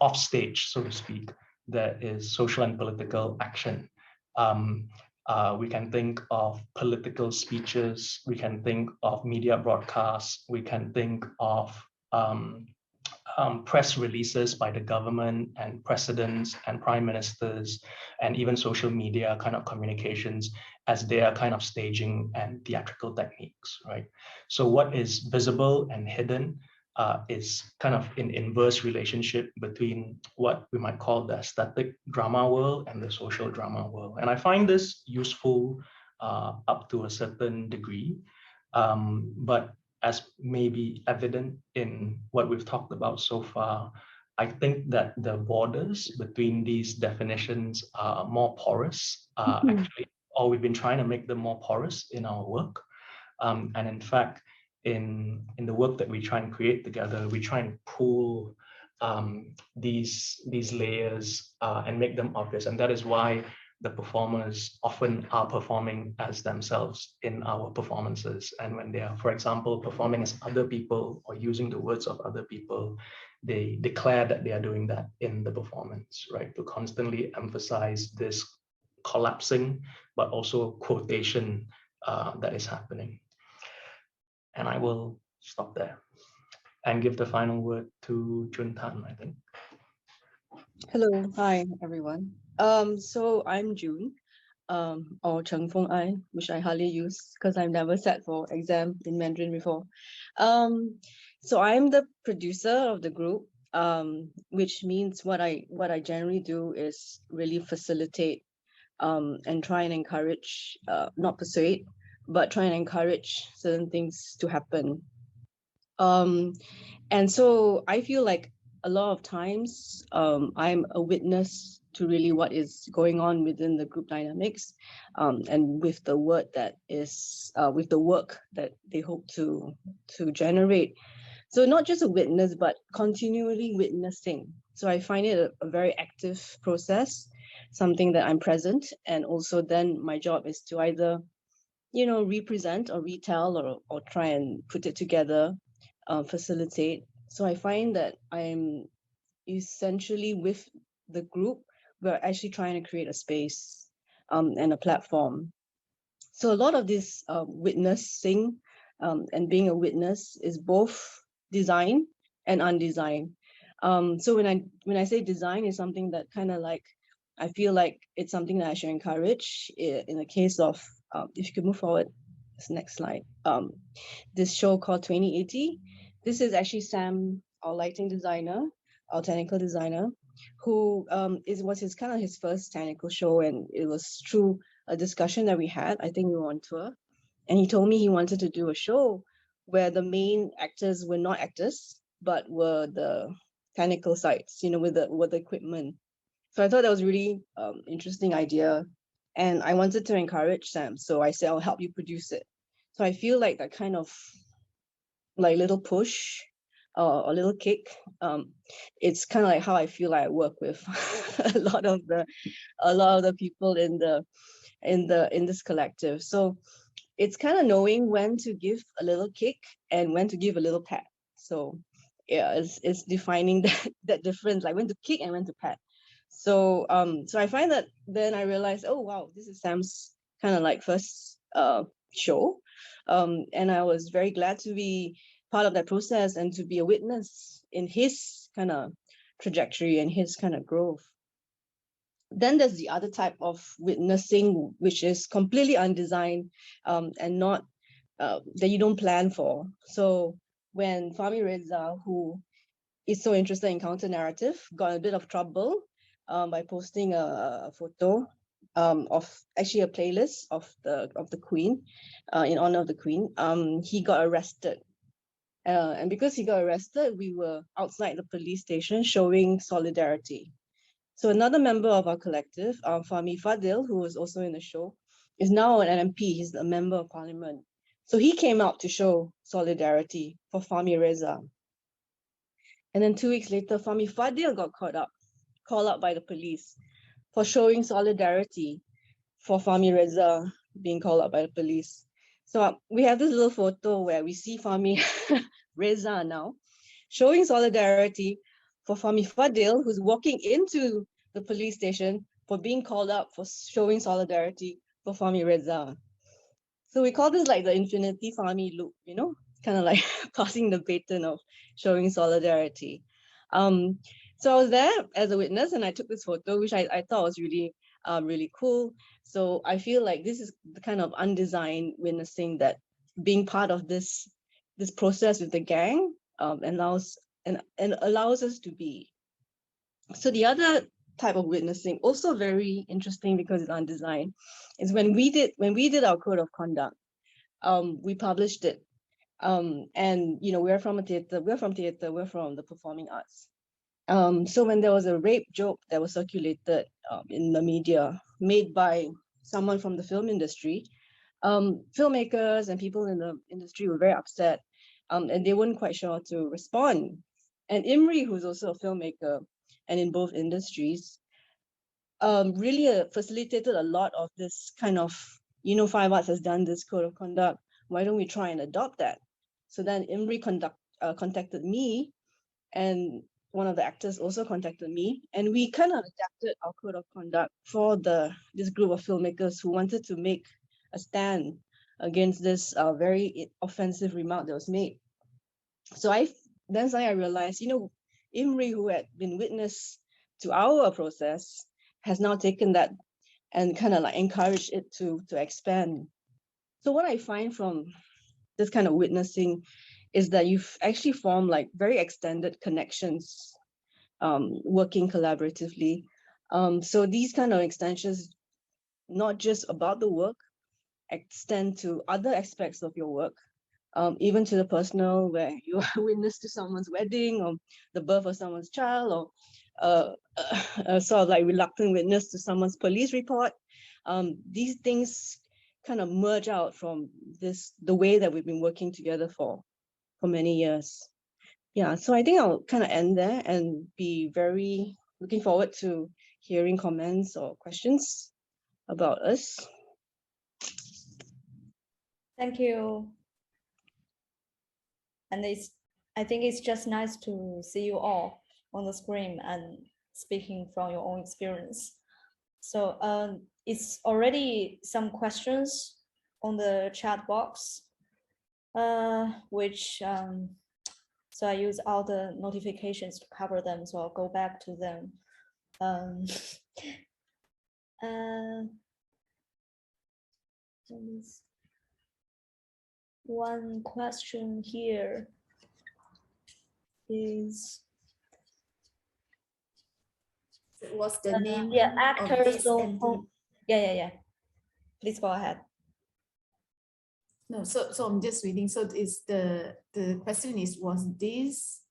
off stage, so to speak, there is social and political action. We can think of political speeches, we can think of media broadcasts, we can think of press releases by the government and presidents and prime ministers, and even social media kind of communications as their kind of staging and theatrical techniques, right? So what is visible and hidden is kind of an inverse relationship between what we might call the aesthetic drama world and the social drama world. And I find this useful up to a certain degree, but as may be evident in what we've talked about so far, I think that the borders between these definitions are more porous, actually, or we've been trying to make them more porous in our work. And in fact, in the work that we try and create together, we try and pull these layers and make them obvious. And that is why the performers often are performing as themselves in our performances. And when they are, for example, performing as other people or using the words of other people, they declare that they are doing that in the performance, right? To constantly emphasize this collapsing, but also quotation that is happening. And I will stop there and give the final word to Juntan, I think. Hello, hi everyone. So I'm June, or Cheng Feng Ai, which I hardly use because I've never sat for exam in Mandarin before. So I'm the producer of the group, which means what I generally do is really facilitate and try and encourage, not persuade, but try and encourage certain things to happen. And so I feel like a lot of times I'm a witness to really what is going on within the group dynamics, and with the word that is with the work that they hope to generate. So not just a witness, but continually witnessing. So I find it a very active process, something that I'm present, and also then my job is to either, you know, represent or retell or try and put it together, facilitate. So I find that I'm essentially with the group, we're actually trying to create a space and a platform. So a lot of this witnessing and being a witness is both design and undesign. So when I say design is something that kind of like, I feel like it's something that I should encourage in the case of, if you could move forward, this next slide, this show called 2080. This is actually Sam, our lighting designer, our technical designer, who was his first technical show, and it was through a discussion that we had. I think we were on tour, and he told me he wanted to do a show where the main actors were not actors, but were the technical sides, you know, with the equipment. So I thought that was really interesting idea, and I wanted to encourage Sam. So I said, I'll help you produce it. So I feel like that kind of like little push or a little kick. It's kind of like how I feel like I work with a lot of the people in this collective. So it's kind of knowing when to give a little kick and when to give a little pat. So yeah, it's defining that difference, like when to kick and when to pat. So so I find that then I realized, oh wow, this is Sam's kind of like first show, and I was very glad to be part of that process and to be a witness in his kind of trajectory and his kind of growth. Then there's the other type of witnessing, which is completely undesigned and not that you don't plan for. So when Fahmi Reza, who is so interested in counter narrative, got a bit of trouble by posting a photo of actually a playlist of the Queen in honor of the Queen, he got arrested. And because he got arrested, we were outside the police station showing solidarity. So another member of our collective, Fahmi Fadil, who was also in the show, is now an MP. He's a member of parliament. So he came out to show solidarity for Fahmi Reza. And then 2 weeks later, Fahmi Fadil got called up by the police for showing solidarity for Fahmi Reza being called up by the police. So we have this little photo where we see Fahmi Reza now showing solidarity for Fahmi Fadil, who's walking into the police station for being called up for showing solidarity for Fahmi Reza. So we call this like the infinity Fahmi loop, you know, kind of like passing the baton of showing solidarity. So I was there as a witness and I took this photo, which I thought was really, really cool. So I feel like this is the kind of undesigned witnessing that being part of this process with the gang allows us to be. So the other type of witnessing, also very interesting because it's undesigned, is when we did our code of conduct, we published it. And you know, we're from theater, we're from the performing arts. So when there was a rape joke that was circulated in the media made by someone from the film industry, filmmakers and people in the industry were very upset, and they weren't quite sure how to respond. And Imri, who's also a filmmaker and in both industries, really facilitated a lot of this kind of, you know, Five Arts has done this code of conduct, why don't we try and adopt that? So then Imri contacted me, and one of the actors also contacted me, and we kind of adapted our code of conduct for this group of filmmakers who wanted to make a stand against this very offensive remark that was made. So then suddenly I realized, Imri, who had been witness to our process, has now taken that and kind of like encouraged it to expand. So what I find from this kind of witnessing is that you've actually formed like very extended connections, working collaboratively. So these kind of extensions, not just about the work, extend to other aspects of your work, even to the personal, where you are witness to someone's wedding or the birth of someone's child, or a sort of like reluctant witness to someone's police report. These things kind of merge out from the way that we've been working together for many years. Yeah, so I think I'll kind of end there and be very looking forward to hearing comments or questions about us. Thank you. And I think it's just nice to see you all on the screen and speaking from your own experience. So it's already some questions on the chat box, which so I use all the notifications to cover them. So I'll go back to them. One question here is, what's the name? Yeah, actors. Yeah. Please go ahead. No, so I'm just reading. So is the question is, was this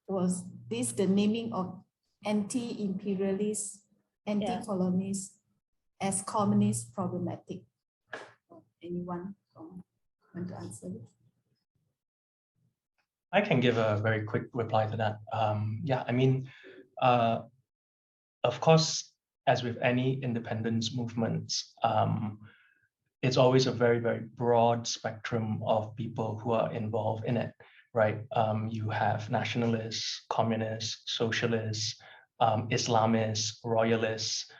the naming of anti-imperialist, anti-colonialist as communist problematic? Anyone want to answer this? I can give a very quick reply to that. Yeah, I mean, of course, as with any independence movements, it's always a very, very broad spectrum of people who are involved in it, right? You have nationalists, communists, socialists, Islamists, royalists,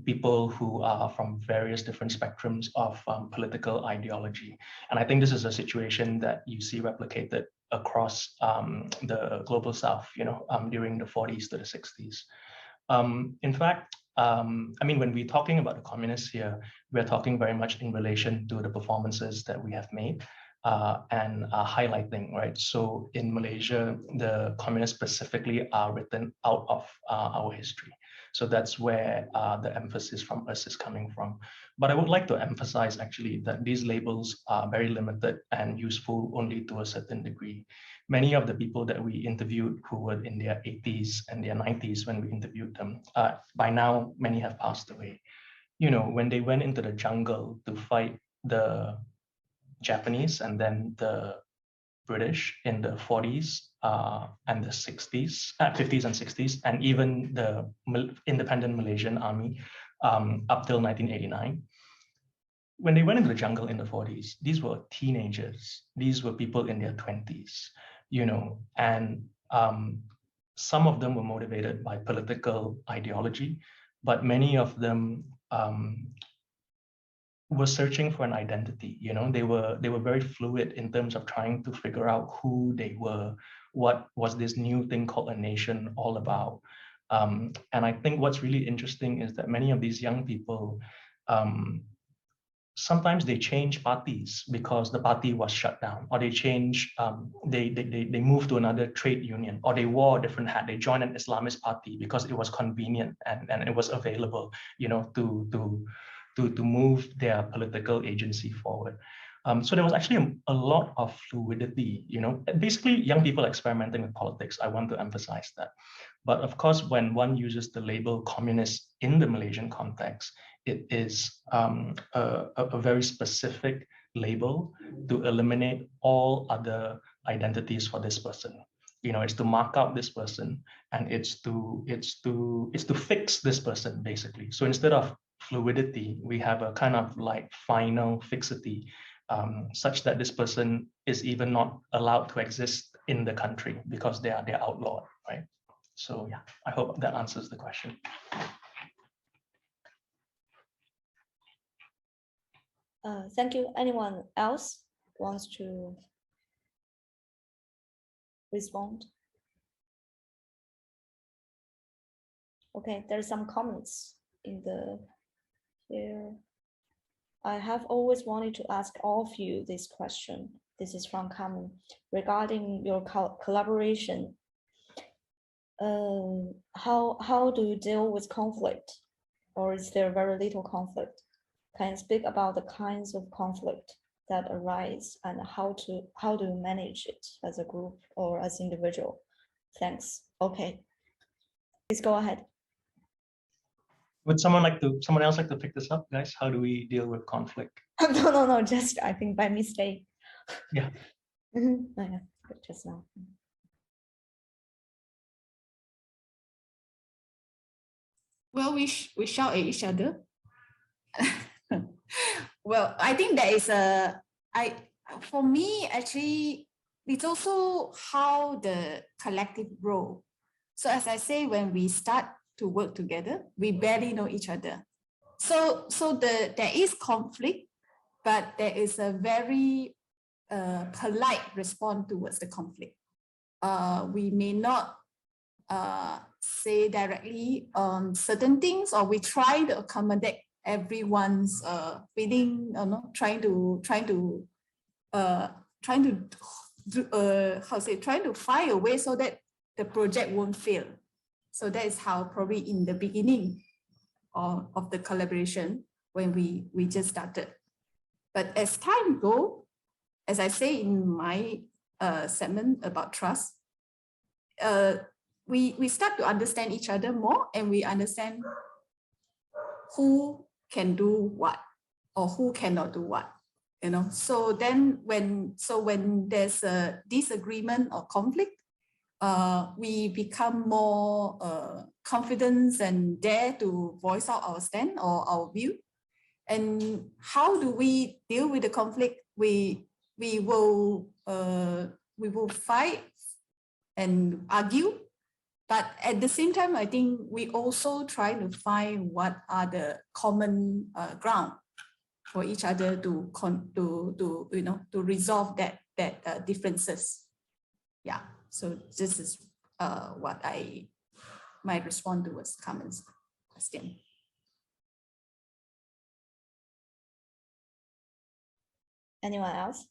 people who are from various different spectrums of political ideology. And I think this is a situation that you see replicated across the global South, during the 40s to the 60s. In fact, I mean, when we're talking about the communists here, we're talking very much in relation to the performances that we have made and highlighting, right? So in Malaysia, the communists specifically are written out of our history. So that's where the emphasis from us is coming from. But I would like to emphasize actually that these labels are very limited and useful only to a certain degree. Many of the people that we interviewed who were in their 80s and their 90s when we interviewed them, by now, many have passed away. When they went into the jungle to fight the Japanese and then the British in the 40s and the 60s, 50s and 60s, and even the independent Malaysian army up till 1989. When they went into the jungle in the 40s, these were teenagers. These were people in their 20s, and some of them were motivated by political ideology, but many of them were searching for an identity. They were very fluid in terms of trying to figure out who they were, what was this new thing called a nation all about. And I think what's really interesting is that many of these young people, sometimes they change parties because the party was shut down, or they change, they moved to another trade union, or they wore a different hat. They joined an Islamist party because it was convenient and it was available, to move their political agency forward. So there was actually a lot of fluidity, basically young people experimenting with politics. I want to emphasize that. But of course, when one uses the label communist in the Malaysian context, it is a very specific label to eliminate all other identities for this person. It's to mark out this person, and it's to fix this person, basically. So instead of fluidity, we have a kind of like final fixity, such that this person is even not allowed to exist in the country because they are outlawed, right? So yeah, I hope that answers the question. Thank you. Anyone else wants to respond? Okay, there's some comments in the here. I have always wanted to ask all of you this question. This is from Carmen regarding your collaboration. How do you deal with conflict, or is there very little conflict? Can you speak about the kinds of conflict that arise and how do you manage it as a group or as individual? Thanks. Okay, please go ahead. Would someone else like to pick this up, guys? How do we deal with conflict? No, just I think by mistake. Yeah. Yeah, just now. Well, we shout at each other. Well, I think there is for me, actually, it's also how the collective role. So as I say, when we start to work together, we barely know each other. So there is conflict, but there is a very polite response towards the conflict. We may not say directly on certain things, or we try to accommodate everyone's feeling, trying to find a way so that the project won't fail. So that is how probably in the beginning of the collaboration when we just started. But as time goes, as I say in my segment about trust, we start to understand each other more, and we understand who can do what or who cannot do what, So then when there's a disagreement or conflict, we become more confident and dare to voice out our stand or our view. And how do we deal with the conflict? We will fight and argue. But at the same time, I think we also try to find what are the common ground for each other to resolve that differences. Yeah. So this is what I might respond towards Carmen's question. Anyone else?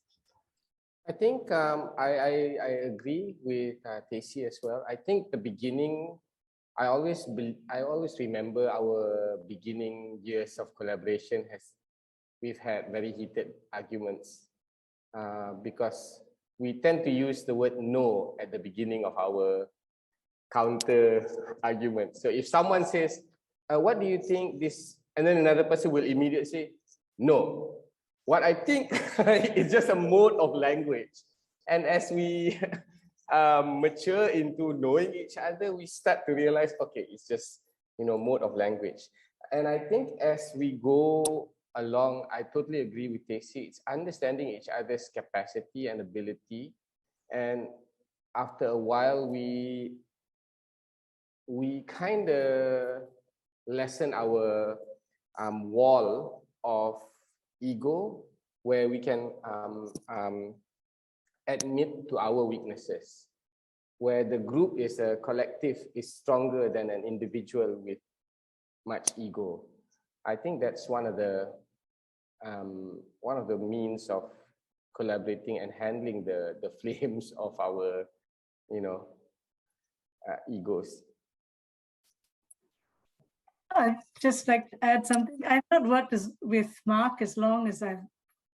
I think I agree with Tacey as well. I think the beginning, I always remember our beginning years of collaboration we've had very heated arguments because we tend to use the word no at the beginning of our counter argument. So if someone says, what do you think this, and then another person will immediately say, no. What I think is just a mode of language. And as we mature into knowing each other, we start to realize, okay, it's just, mode of language. And I think as we go along, I totally agree with Tacey. It's understanding each other's capacity and ability. And after a while, we kind of lessen our wall of ego, where we can admit to our weaknesses, where the group is a collective is stronger than an individual with much ego. I think that's one of the means of collaborating and handling the flames of our egos. I'd just like to add something. I've not worked with Mark as long as I've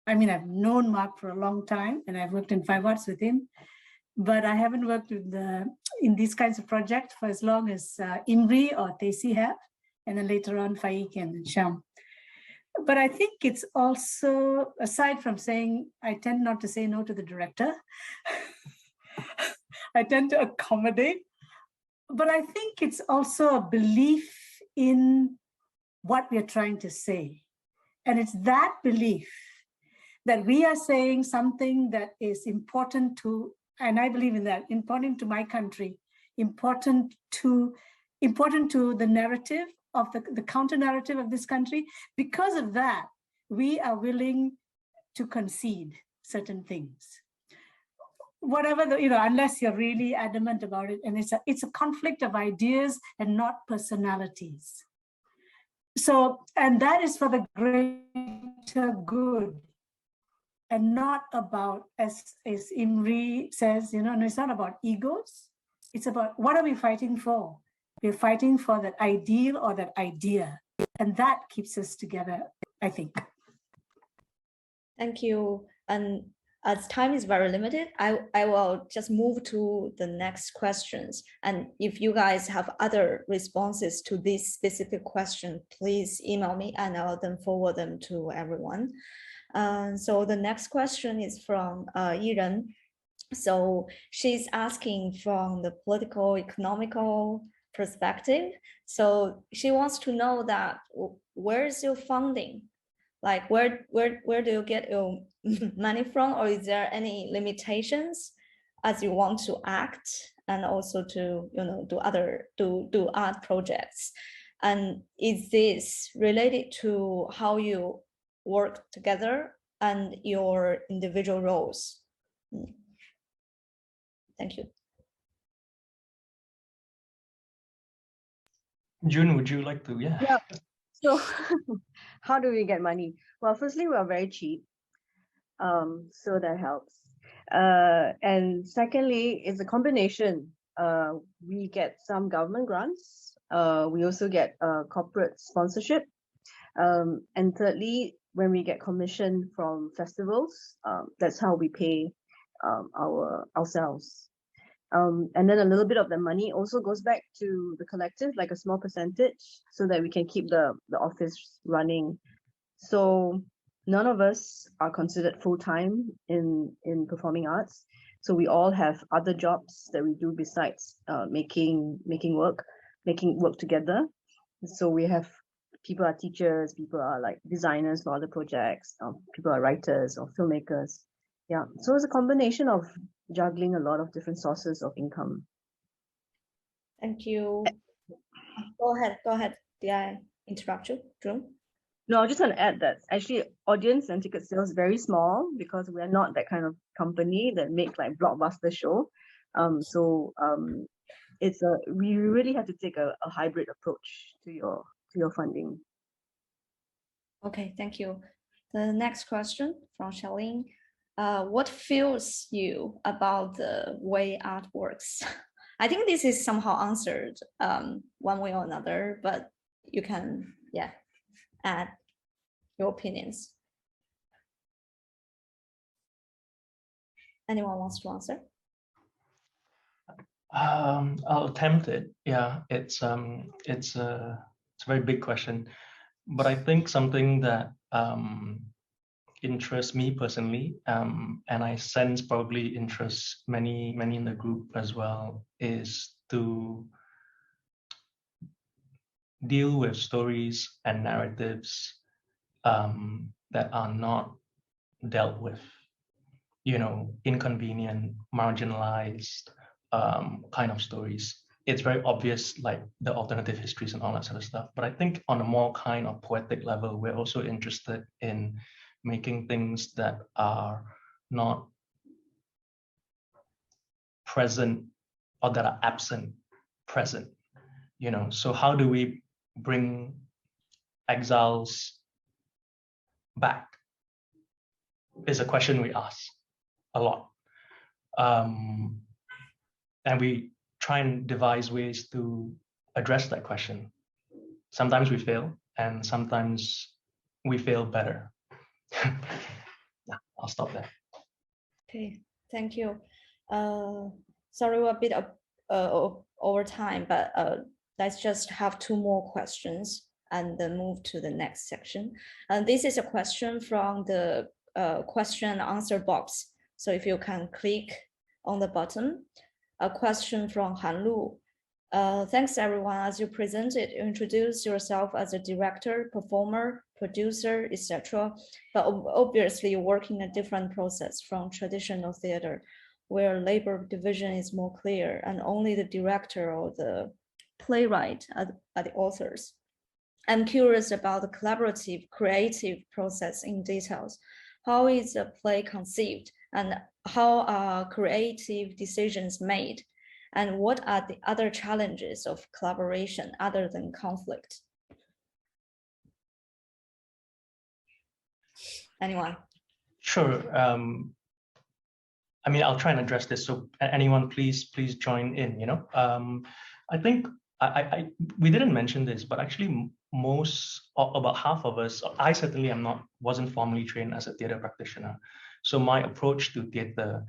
known Mark for a long time, and I've worked in 5 Arts with him, but I haven't worked with in these kinds of projects for as long as Imri or Tacey have, and then later on Faiq and Syam. But I think it's also, aside from saying, I tend not to say no to the director. I tend to accommodate, but I think it's also a belief in what we're trying to say. And it's that belief that we are saying something that is important to, and I believe in that, important to my country, important to the narrative of the counter narrative of this country. Because of that, we are willing to concede certain things. Whatever unless you're really adamant about it, and it's a conflict of ideas and not personalities. So, and that is for the greater good, and not about, as Imri says, and it's not about egos. It's about what are we fighting for? We're fighting for that ideal or that idea, and that keeps us together, I think. Thank you. And as time is very limited, I will just move to the next questions. And if you guys have other responses to this specific question, please email me and I'll then forward them to everyone. So the next question is from Yiren. So she's asking from the political, economical perspective. So she wants to know that where's your funding? Like where do you get your money from, or is there any limitations as you want to act and also to do art projects? And is this related to how you work together and your individual roles? Thank you. June, would you like to? Yeah. So how do we get money? Well, firstly, we are very cheap. So that helps. And secondly, it's a combination. We get some government grants. We also get corporate sponsorship. And thirdly, when we get commission from festivals, that's how we pay ourselves. And then a little bit of the money also goes back to the collective, like a small percentage, so that we can keep the office running. So none of us are considered full-time in performing arts. So we all have other jobs that we do besides making work together. So we have people are teachers, people are like designers for other projects, people are writers or filmmakers. Yeah, so it's a combination of juggling a lot of different sources of income. Thank you. Go ahead. Did I interrupt you, June? No, I just want to add that actually audience and ticket sales very small because we're not that kind of company that make like blockbuster show. We really have to take a hybrid approach to your funding. Okay, thank you. The next question from Charlene. What fuels you about the way art works? I think this is somehow answered one way or another, but you can, add your opinions. Anyone wants to answer? I'll attempt it. Yeah, it's a very big question, but I think something that interests me personally, and I sense probably interests many in the group as well, is to deal with stories and narratives that are not dealt with, inconvenient, marginalized kind of stories. It's very obvious, like the alternative histories and all that sort of stuff. But I think on a more kind of poetic level, we're also interested in making things that are not present or that are absent present. So how do we bring exiles back is a question we ask a lot. And we try and devise ways to address that question. Sometimes we fail, and sometimes we fail better. Yeah, I'll stop there. Okay, thank you. Sorry, we're a bit over time, but let's just have 2 more questions and then move to the next section. And this is a question from the question and answer box. So if you can click on the button, a question from Han Lu. Thanks everyone. As you presented, you introduced yourself as a director, performer, producer, etc. But obviously you work in a different process from traditional theater. where labor division is more clear and only the director or the playwright are the authors. I'm curious about the collaborative creative process in details. How is a play conceived and how are creative decisions made? And what are the other challenges of collaboration other than conflict? Anyone? Sure. I mean, I'll try and address this. So anyone, please join in. I think we didn't mention this, but actually about half of us, I certainly wasn't formally trained as a theater practitioner. So my approach to theater,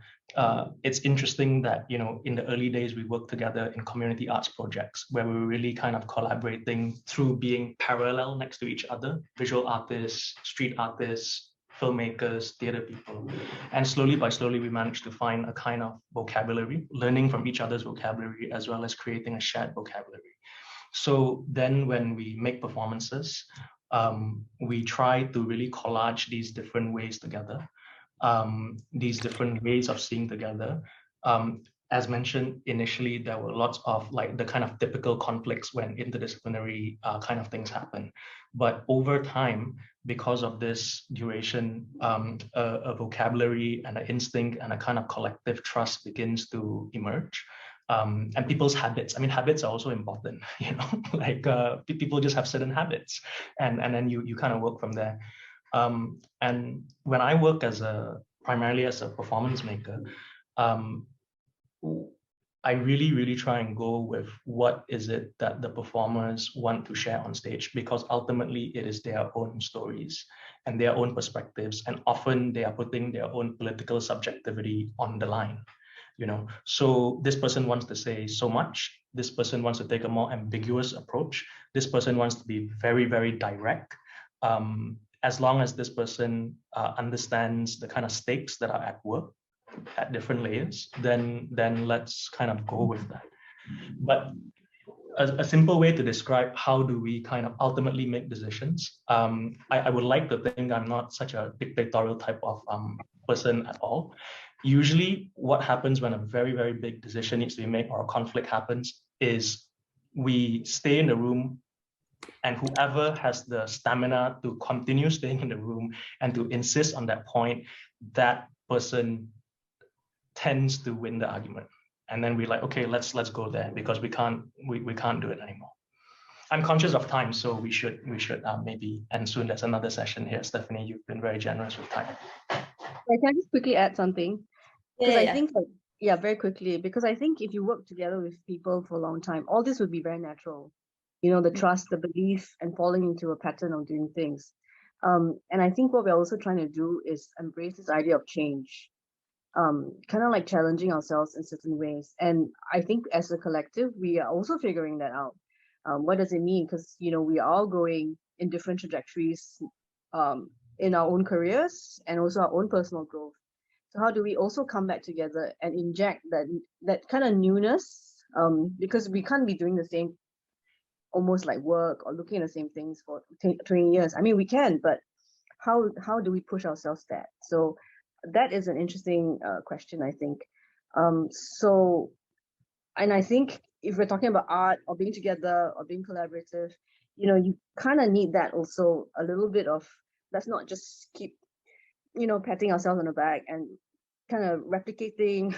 it's interesting that, in the early days, we worked together in community arts projects where we were really kind of collaborating through being parallel next to each other, visual artists, street artists, filmmakers, theater people. And slowly we managed to find a kind of vocabulary, learning from each other's vocabulary, as well as creating a shared vocabulary. So then when we make performances, we try to really collage these different ways together, these different ways of seeing together. As mentioned initially, there were lots of like the kind of typical conflicts when interdisciplinary kind of things happen. But over time, because of this duration, a vocabulary and an instinct and a kind of collective trust begins to emerge. And people's habits. I mean, habits are also important, like people just have certain habits, and then you kind of work from there. And when I work primarily as a performance maker, I really try and go with what is it that the performers want to share on stage, because ultimately it is their own stories and their own perspectives, and often they are putting their own political subjectivity on the line. So this person wants to say so much, this person wants to take a more ambiguous approach, this person wants to be very, very direct. As long as this person understands the kind of stakes that are at work at different layers, then let's kind of go with that. But a simple way to describe how do we kind of ultimately make decisions, I would like to think I'm not such a dictatorial type of person at all. Usually what happens when a very, very big decision needs to be made or a conflict happens is we stay in the room, and whoever has the stamina to continue staying in the room and to insist on that point, that person tends to win the argument. And then we're like, okay, let's go there, because we can't do it anymore. I'm conscious of time, so we should maybe end soon. There's another session here. Stephanie, you've been very generous with time. Can I just quickly add something? Because I think, very quickly, because I think if you work together with people for a long time, all this would be very natural. The trust, the belief, and falling into a pattern of doing things. And I think what we're also trying to do is embrace this idea of change, kind of like challenging ourselves in certain ways. And I think as a collective, we are also figuring that out. What does it mean? Because, we are all going in different trajectories in our own careers and also our own personal growth. So how do we also come back together and inject that kind of newness? Because we can't be doing the same, almost like work or looking at the same things for 20 years. I mean, we can, but how do we push ourselves that? So that is an interesting question, I think. And I think if we're talking about art or being together or being collaborative, you kind of need that also, a little bit of, let's not just keep, patting ourselves on the back and kind of replicating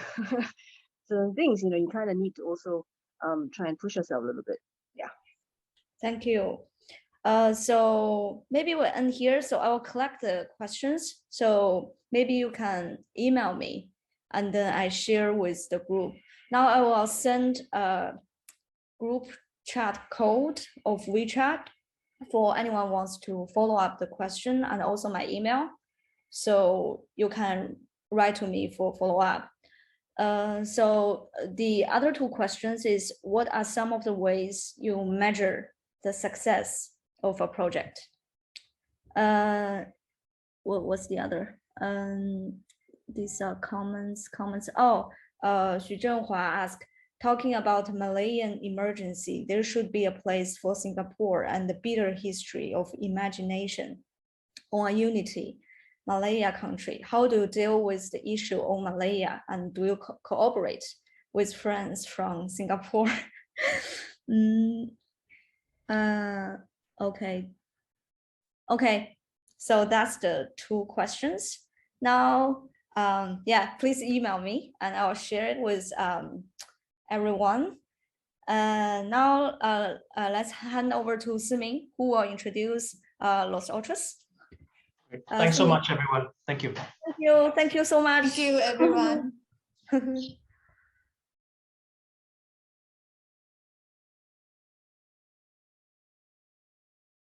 certain things. You kind of need to also try and push yourself a little bit. Yeah. Thank you. So maybe we'll end here. So I will collect the questions. So maybe you can email me and then I share with the group. Now I will send a group chat code of WeChat for anyone who wants to follow up the question, and also my email. So you can write to me for follow up. So the other two questions is, what are some of the ways you measure the success of a project? What's the other? These are comments. Oh, Xu Zhenhua asked, talking about Malayan emergency, there should be a place for Singapore and the bitter history of imagination on unity. Malaya country? How do you deal with the issue of Malaya, and do you cooperate with friends from Singapore? Okay, so that's the 2 questions. Now, yeah, please email me and I'll share it with everyone. Now, let's hand over to Siming, who will introduce Los Ultras. Thanks so much, everyone. Thank you. Thank you so much. Thank you, everyone.